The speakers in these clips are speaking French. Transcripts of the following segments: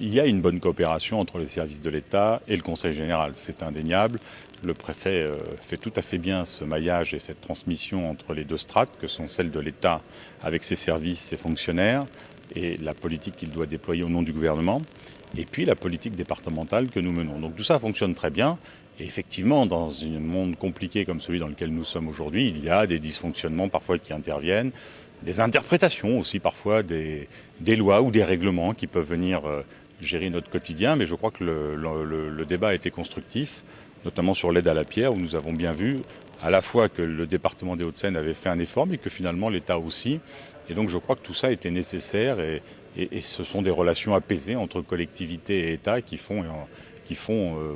Il y a une bonne coopération entre les services de l'État et le Conseil général, c'est indéniable. Le préfet fait tout à fait bien ce maillage et cette transmission entre les deux strates, que sont celles de l'État avec ses services, ses fonctionnaires, et la politique qu'il doit déployer au nom du gouvernement, et puis la politique départementale que nous menons. Donc tout ça fonctionne très bien. Et effectivement, dans un monde compliqué comme celui dans lequel nous sommes aujourd'hui, il y a des dysfonctionnements parfois qui interviennent, des interprétations aussi parfois des lois ou des règlements qui peuvent venir gérer notre quotidien. Mais je crois que le débat a été constructif, notamment sur l'aide à la pierre, où nous avons bien vu à la fois que le département des Hauts-de-Seine avait fait un effort, mais que finalement l'État aussi. Et donc je crois que tout ça était nécessaire et ce sont des relations apaisées entre collectivités et État qui font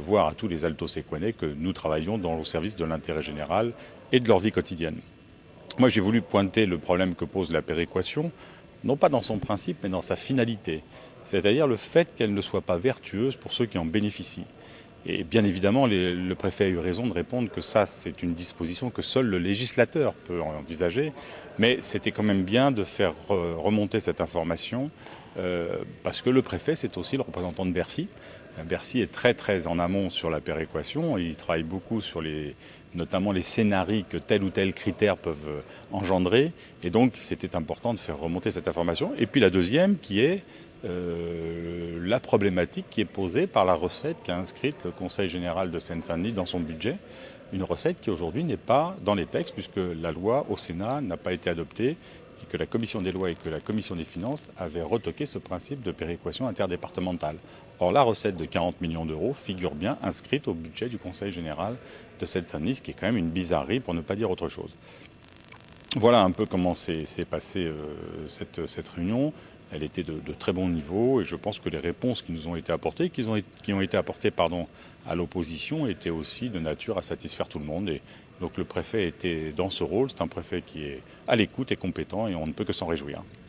voir à tous les altos séquanais que nous travaillons dans le service de l'intérêt général et de leur vie quotidienne. Moi, j'ai voulu pointer le problème que pose la péréquation, non pas dans son principe, mais dans sa finalité, c'est-à-dire le fait qu'elle ne soit pas vertueuse pour ceux qui en bénéficient. Et bien évidemment, le préfet a eu raison de répondre que ça, c'est une disposition que seul le législateur peut envisager, mais c'était quand même bien de faire remonter cette information, parce que le préfet, c'est aussi le représentant de Bercy. Bercy est très en amont sur la péréquation, il travaille beaucoup sur notamment les scénarios que tel ou tel critère peuvent engendrer, et donc c'était important de faire remonter cette information. Et puis la deuxième qui est la problématique qui est posée par la recette qu'a inscrite le Conseil général de Seine-Saint-Denis dans son budget, une recette qui aujourd'hui n'est pas dans les textes puisque la loi au Sénat n'a pas été adoptée et que la Commission des lois et que la Commission des finances avaient retoqué ce principe de péréquation interdépartementale. Or la recette de 40 millions d'euros figure bien inscrite au budget du Conseil général de Seine-Saint-Denis, ce qui est quand même une bizarrerie pour ne pas dire autre chose. Voilà un peu comment s'est passée cette réunion. Elle était de très bon niveau et je pense que les réponses qui nous ont été apportées, qui ont été apportées à l'opposition, étaient aussi de nature à satisfaire tout le monde. Et donc le préfet était dans ce rôle. C'est un préfet qui est à l'écoute et compétent et on ne peut que s'en réjouir.